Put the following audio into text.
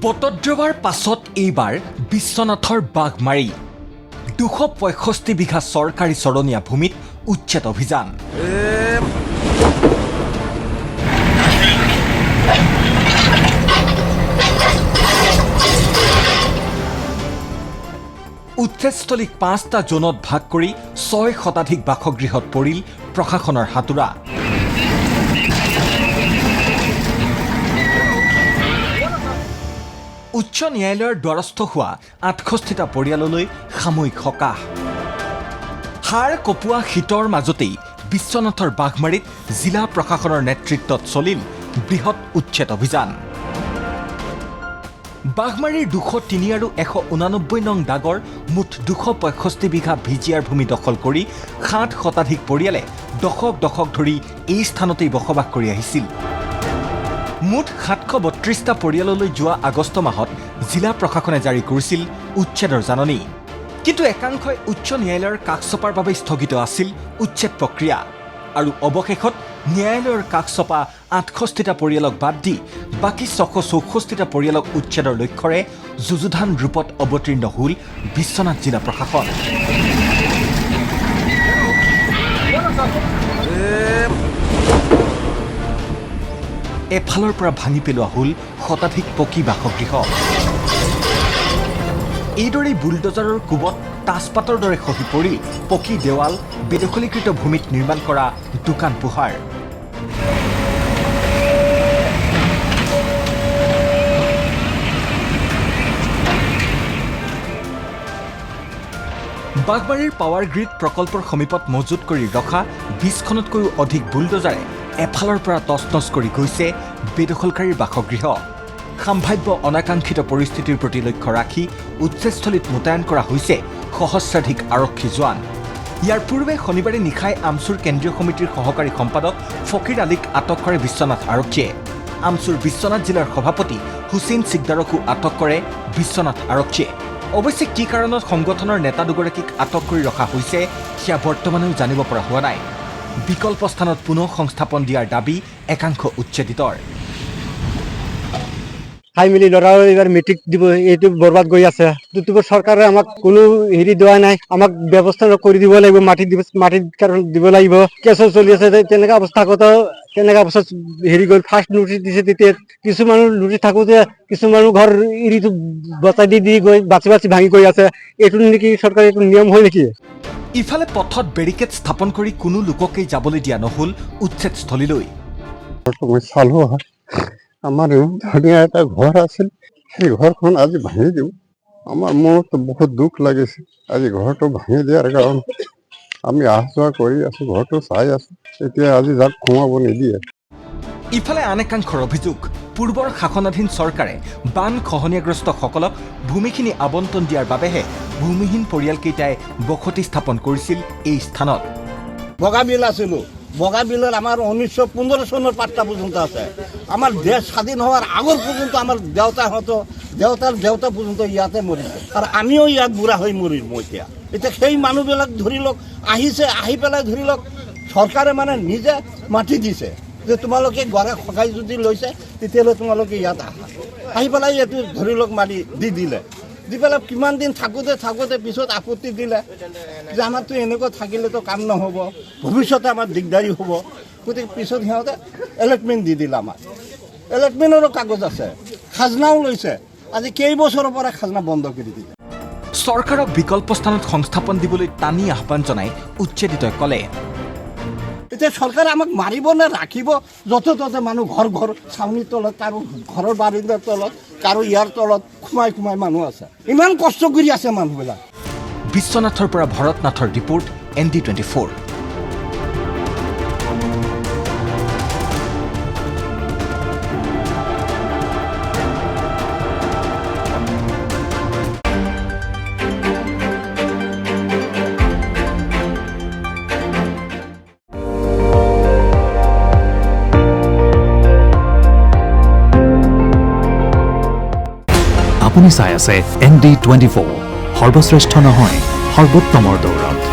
পটদ্ৰৱাৰ পাছত এইবাৰ বিশ্বনাথৰ বাঘমাৰী 265 বিঘা চৰকাৰী চৰণীয়া ভূমিত উচ্ছেদ অভিযান। উচ্ছেদস্থলীক 5টা জোনত ভাগ কৰি 6 শতাধিক বাসগৃহত পৰিল প্ৰশাসনৰ হাতোৰা। উচ্চ ন্যায়ালয়ৰ দ্বাৰস্থ হোৱা 68টা পৰিয়াললৈ সাময়িক সকাহ। হাড় কঁপোৱা শীতৰ মাজতেই বিশ্বনাথৰ বাঘমাৰীত জিলা প্ৰশাসনৰ নেতৃত্বত চলিল বৃহৎ উচ্ছেদ অভিযান। বাঘমাৰীৰ 203 আৰু 189 নং দাগৰ মুঠ 265 বিঘা ভিজিয়াৰ ভূমি দখল কৰি 7 শতাধিক পৰিয়ালে দশক ধৰি এই স্থানতেই বসবাস কৰি আহিছিল। মুঠ 732টা পৰিয়াললৈ যোৱা আগষ্ট মাহত জিলা প্ৰশাসনে জাৰি কৰিছিল উচ্ছেদৰ জাননী। কিন্তু একাংশই উচ্চ ন্যায়ালয়ৰ কাষ চপাৰ বাবে স্থগিত আছিল উচ্ছেদ প্ৰক্ৰিয়া আৰু অৱশেষত ন্যায়ালয়ৰ কাষ চপা 68টা পৰিয়ালক বাদ দি বাকী 664টা পৰিয়ালক উচ্ছেদৰ লক্ষ্যৰে যুযুধান ৰূপত অৱতীৰ্ণ হ'ল বিশ্বনাথ জিলা প্ৰশাসন। এফালৰ পৰা ভাঙি পেলোৱা হ'ল শতাধিক পকী বাসগৃহ। এইদৰেই বুলডজাৰৰ কোবত তাজপাতৰ দৰে খহি পৰি পকী দেৱাল, বেদখলীকৃত ভূমিত নিৰ্মাণ কৰা দোকান পোহাৰ। বাঘমাৰীৰ পাৱাৰ গ্ৰীড প্ৰকল্পৰ সমীপত মজুত কৰি ৰখা 20খনতকৈও অধিক বুলডজাৰে এফালৰ পৰা তছনছ কৰি গৈছে বেদখলকাৰীৰ বাসগৃহ। সাম্ভাৱ্য অনাকাংক্ষিত পৰিস্থিতিৰ প্ৰতি লক্ষ্য ৰাখি উচ্ছেদস্থলীত মোতায়েন কৰা হৈছে সহস্ৰাধিক আৰক্ষী জোৱান। ইয়াৰ পূৰ্বে শনিবাৰে নিশাই আমচুৰ কেন্দ্ৰীয় সমিতিৰ সহকাৰী সম্পাদক ফকীৰ আলীক আটক কৰে বিশ্বনাথ আৰক্ষীয়ে। আমচুৰ বিশ্বনাথ জিলাৰ সভাপতি হুছেইন চিকদাৰকো আটক কৰে বিশ্বনাথ আৰক্ষীয়ে। অৱশ্যে কি কাৰণত সংগঠনৰ নেতা দুগৰাকীক আটক কৰি ৰখা হৈছে সেয়া বৰ্তমানেও জানিব পৰা হোৱা নাই। বিকল্প স্থানত পুনৰ সংস্থাপন দিয়াৰ দাবী একাংশ উচ্ছেদিতৰ। খাই মেলি ল'ৰাও এইবাৰ মেট্ৰিক দিব, এইটো বৰবাদ গৈ আছে। দুটো চৰকাৰে আমাক কোনো হেৰি দিয়া নাই, আমাক ব্যৱস্থা কৰি দিব লাগিব, মাটিৰ কাৰণ দিব লাগিব। কেছ চলি আছে, তেনেকুৱা অৱস্থা কেনেকুৱা অৱস্থাত হেৰি গ'ল। ফাৰ্ষ্ট নোটিচ দিছে, তেতিয়া কিছুমান নোটিচ থাকোঁতে কিছুমান ঘৰ এৰিটো বচাই দি গৈ বাচি ভাঙি গৈ আছে। এইটো নেকি চৰকাৰে এইটো নিয়ম হয় নেকি? ইফালে পথত বেৰিকেড স্থাপন কৰি কোনো লোককেই যাবলৈ দিয়া নহ'ল উচ্ছেদস্থলীলৈ। মই চালো, আমাৰ ধুনীয়া এটা ঘৰ আছিল, সেই ঘৰখন আজি ভাঙি দিওঁ। আমাৰ মনতো বহুত দুখ লাগিছে। আজি ঘৰটো ভাঙি দিয়াৰ কাৰণে আমি অহা যোৱা কৰি আছো, ঘৰটো চাই আছো। এতিয়া আজি যাক সোমাব নিদিয়ে। ইফালে আন একাংশৰ অভিযোগ, পূৰ্বৰ শাসনাধীন চৰকাৰে বান খহনীয়াগ্ৰস্তসকলক ভূমিখিনি আবণ্টন দিয়াৰ বাবেহে ভূমিহীন পৰিয়ালকেইটাই বসতি স্থাপন কৰিছিল এই স্থানত। বগাবিল আছিলোঁ, বগাবিলৰ আমাৰ 1915 চনৰ পাট্টা পৰ্যন্ত আছে। আমাৰ দেশ স্বাধীন হোৱাৰ আগৰ পৰ্যন্ত আমাৰ দেউতাৰ দেউতা পৰ্যন্ত ইয়াতে মৰিছে আৰু আমিও ইয়াত বুঢ়া হৈ মৰিম। এতিয়া সেই মানুহবিলাক ধৰি লওক আহিছে, আহি পেলাই ধৰি লওক চৰকাৰে মানে নিজে মাটি দিছে যে তোমালোকে গড়ে সকাই যদি লৈছে তেতিয়াহ'লে তোমালোকে ইয়াত আহি পেলাই এইটো ধৰি লওক মাটি দিলে। দি পেলাই কিমান দিন থাকোঁতে পিছত আপত্তি দিলে যে আমাৰতো এনেকুৱা থাকিলেতো কাম নহ'ব, ভৱিষ্যতে আমাৰ দিগদাৰী হ'ব। গতিকে পিছত সিহঁতে এলটমেণ্ট দি দিলে। আমাৰ এলটমেণ্টৰো কাগজ আছে, খাজনাও লৈছে। আজি কেইবছৰৰ পৰা খাজনা বন্ধ কৰি দিলে। চৰকাৰক বিকল্প স্থানত সংস্থাপন দিবলৈ টানি আহ্বান জনাই উচ্ছেদিতই ক'লে। এতিয়া চৰকাৰে আমাক মাৰিব নে ৰাখিব? য'তে ত'তে মানুহ ঘৰ চাউনিৰ তলত, কাৰো ঘৰৰ বাৰিণ্ডাৰ তলত, কাৰো ইয়াৰ তলত সোমাই মানুহ আছে। ইমান কষ্ট কৰি আছে মানুহবিলাক। বিশ্বনাথৰ পৰা ভৰত নাথৰ ৰিপৰ্ট, ND24। আপুনি চাই আছে ND24, সৰ্বশ্ৰেষ্ঠ নহয় সৰ্বোত্তমৰ দৌৰত।